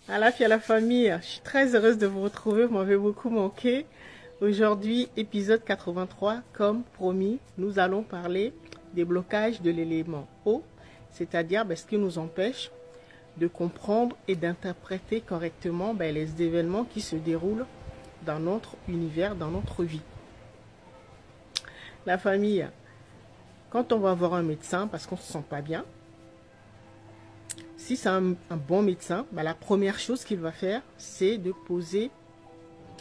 À la famille, je suis très heureuse de vous retrouver, vous m'avez beaucoup manqué. Aujourd'hui, épisode 83, comme promis, nous allons parler des blocages de l'élément eau, c'est-à-dire ce qui nous empêche de comprendre et d'interpréter correctement les événements qui se déroulent dans notre univers, dans notre vie. La famille, quand on va voir un médecin parce qu'on ne se sent pas bien, si c'est un bon médecin, la première chose qu'il va faire, c'est de poser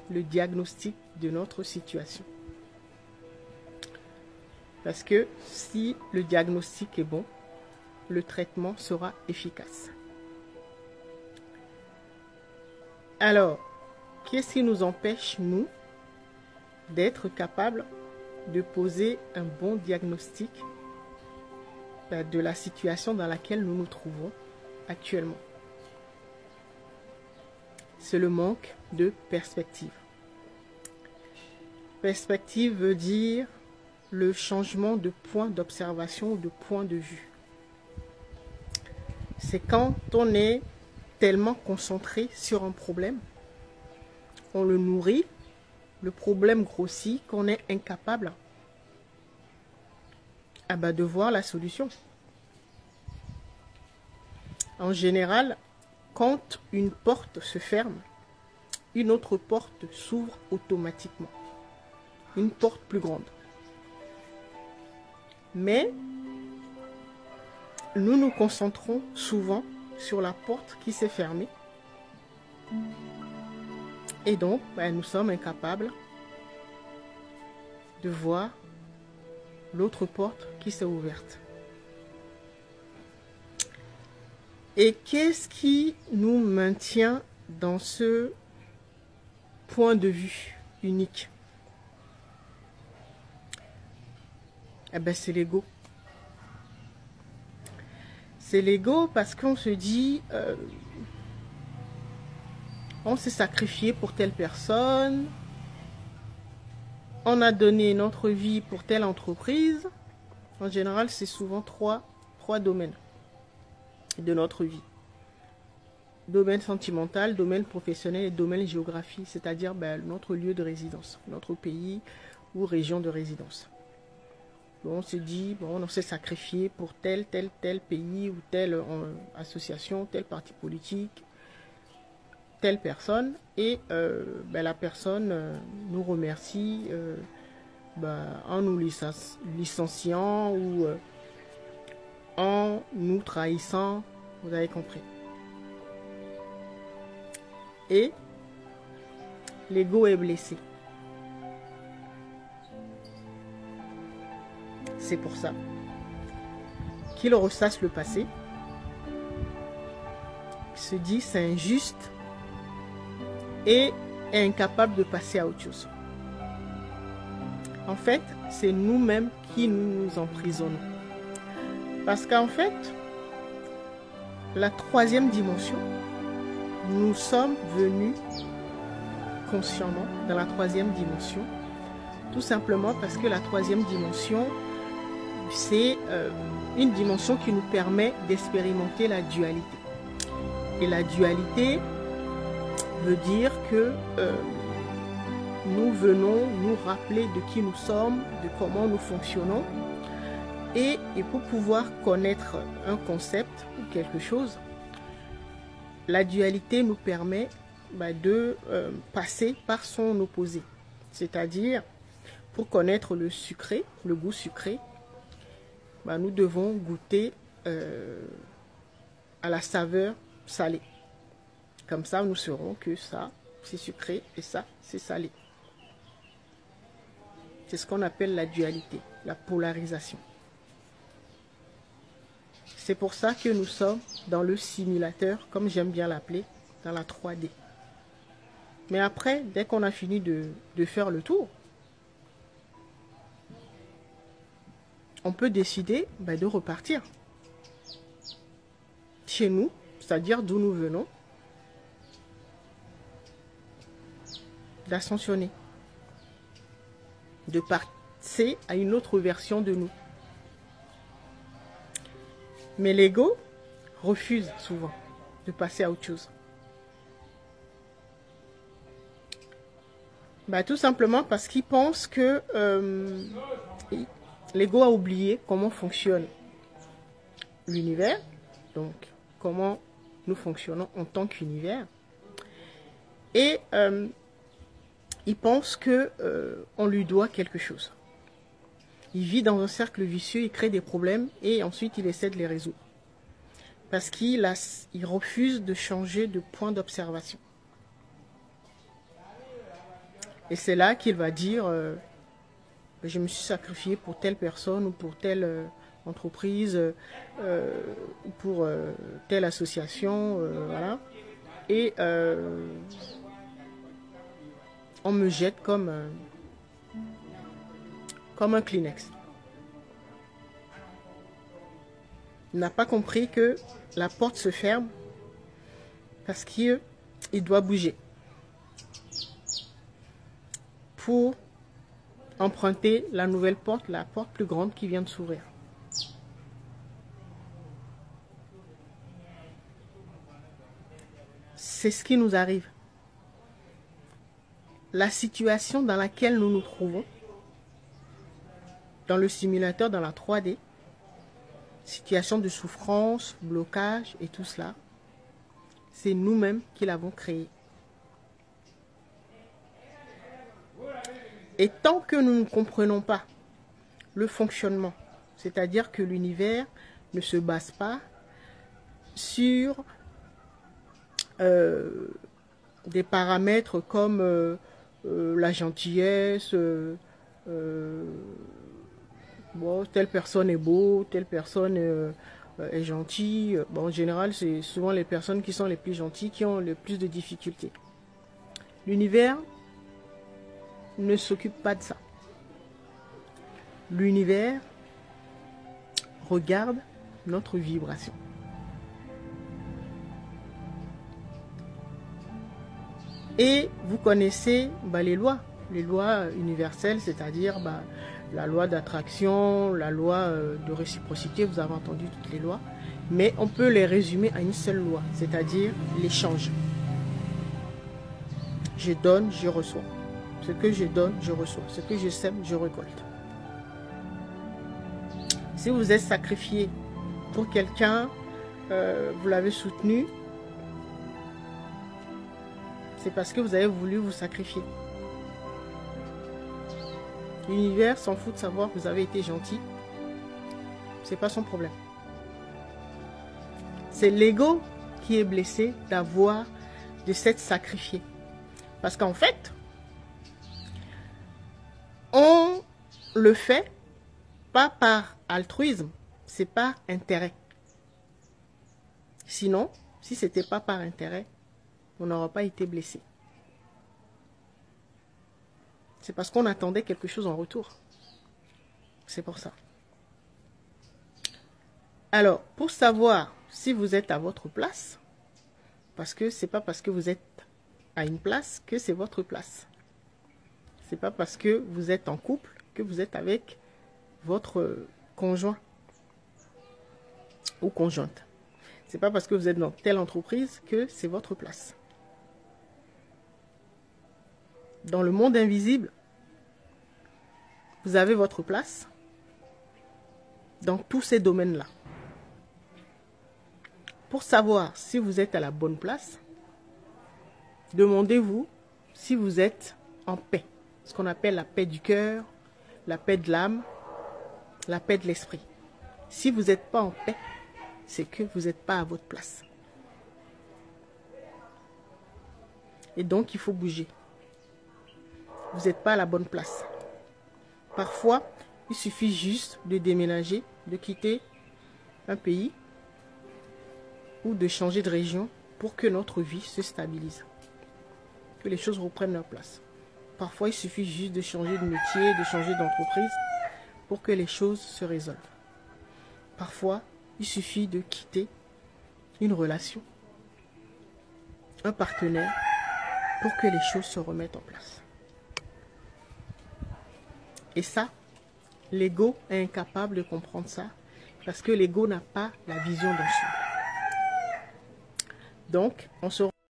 le diagnostic de notre situation. Parce que si le diagnostic est bon, le traitement sera efficace. Alors, qu'est-ce qui nous empêche, nous, d'être capables de poser un bon diagnostic de la situation dans laquelle nous nous trouvons actuellement? C'est le manque de perspective. Perspective veut dire le changement de point d'observation ou de point de vue. C'est quand on est tellement concentré sur un problème, on le nourrit, le problème grossit, qu'on est incapable de voir la solution. En général, quand une porte se ferme, une autre porte s'ouvre automatiquement. Une porte plus grande. Mais nous nous concentrons souvent sur la porte qui s'est fermée. Et donc, nous sommes incapables de voir l'autre porte qui s'est ouverte. Et qu'est-ce qui nous maintient dans ce point de vue unique? C'est l'ego. C'est l'ego parce qu'on se dit, on s'est sacrifié pour telle personne, on a donné notre vie pour telle entreprise. En général, c'est souvent trois domaines de notre vie. Domaine sentimental, domaine professionnel et domaine géographie, c'est-à-dire notre lieu de résidence, notre pays ou région de résidence. On se dit, on s'est sacrifié pour tel pays ou telle association, tel parti politique, telle personne, et la personne nous remercie en nous licenciant ou en nous trahissant, vous avez compris. Et l'ego est blessé. C'est pour ça qu'il ressasse le passé, se dit c'est injuste et est incapable de passer à autre chose. En fait, c'est nous-mêmes qui nous emprisonnons. Parce qu'en fait, la troisième dimension, nous sommes venus consciemment dans la troisième dimension, tout simplement parce que la troisième dimension, c'est une dimension qui nous permet d'expérimenter la dualité. Et la dualité veut dire que nous venons nous rappeler de qui nous sommes, de comment nous fonctionnons. Et pour pouvoir connaître un concept ou quelque chose, la dualité nous permet de passer par son opposé. C'est-à-dire, pour connaître le sucré, le goût sucré, nous devons goûter à la saveur salée. Comme ça, nous saurons que ça, c'est sucré et ça, c'est salé. C'est ce qu'on appelle la dualité, la polarisation. C'est pour ça que nous sommes dans le simulateur, comme j'aime bien l'appeler, dans la 3D. Mais après, dès qu'on a fini de faire le tour, on peut décider de repartir chez nous, c'est-à-dire d'où nous venons, d'ascensionner, de passer à une autre version de nous. Mais l'ego refuse souvent de passer à autre chose. Bah, tout simplement parce qu'il pense que l'ego a oublié comment fonctionne l'univers, donc comment nous fonctionnons en tant qu'univers. Et il pense que on lui doit quelque chose. Il vit dans un cercle vicieux, il crée des problèmes et ensuite il essaie de les résoudre. Parce qu'il refuse de changer de point d'observation. Et c'est là qu'il va dire je me suis sacrifié pour telle personne ou pour telle entreprise, pour telle association, voilà. Et on me jette comme un Kleenex. Il n'a pas compris que la porte se ferme parce qu'il doit bouger pour emprunter la nouvelle porte, la porte plus grande qui vient de s'ouvrir. C'est ce qui nous arrive. La situation dans laquelle nous nous trouvons, dans le simulateur, dans la 3D, situation de souffrance, blocage et tout cela, c'est nous-mêmes qui l'avons créé. Et tant que nous ne comprenons pas le fonctionnement, c'est-à-dire que l'univers ne se base pas sur des paramètres comme la gentillesse, bon, telle personne est beau, telle personne est gentille. Bon, en général, c'est souvent les personnes qui sont les plus gentilles qui ont le plus de difficultés. L'univers ne s'occupe pas de ça. L'univers regarde notre vibration. Et vous connaissez les lois universelles, c'est-à-dire la loi d'attraction, la loi de réciprocité, vous avez entendu toutes les lois, mais on peut les résumer à une seule loi, c'est-à-dire l'échange. Je donne, je reçois. Ce que je donne, je reçois. Ce que je sème, je récolte. Si vous êtes sacrifié pour quelqu'un, vous l'avez soutenu, c'est parce que vous avez voulu vous sacrifier. L'univers s'en fout de savoir que vous avez été gentil. C'est pas son problème. C'est l'ego qui est blessé de s'être sacrifié. Parce qu'en fait, on le fait pas par altruisme, c'est par intérêt. Sinon, si ce n'était pas par intérêt, on n'aurait pas été blessé. C'est parce qu'on attendait quelque chose en retour. C'est pour ça. Alors, pour savoir si vous êtes à votre place, parce que c'est pas parce que vous êtes à une place que c'est votre place. C'est pas parce que vous êtes en couple que vous êtes avec votre conjoint ou conjointe. C'est pas parce que vous êtes dans telle entreprise que c'est votre place. Dans le monde invisible, vous avez votre place dans tous ces domaines-là. Pour savoir si vous êtes à la bonne place, demandez-vous si vous êtes en paix. Ce qu'on appelle la paix du cœur, la paix de l'âme, la paix de l'esprit. Si vous n'êtes pas en paix, c'est que vous n'êtes pas à votre place. Et donc, il faut bouger. Vous n'êtes pas à la bonne place. Parfois, il suffit juste de déménager, de quitter un pays ou de changer de région pour que notre vie se stabilise. Que les choses reprennent leur place. Parfois, il suffit juste de changer de métier, de changer d'entreprise pour que les choses se résolvent. Parfois, il suffit de quitter une relation, un partenaire, pour que les choses se remettent en place. Et ça, l'ego est incapable de comprendre ça parce que l'ego n'a pas la vision d'ensemble. Donc, on se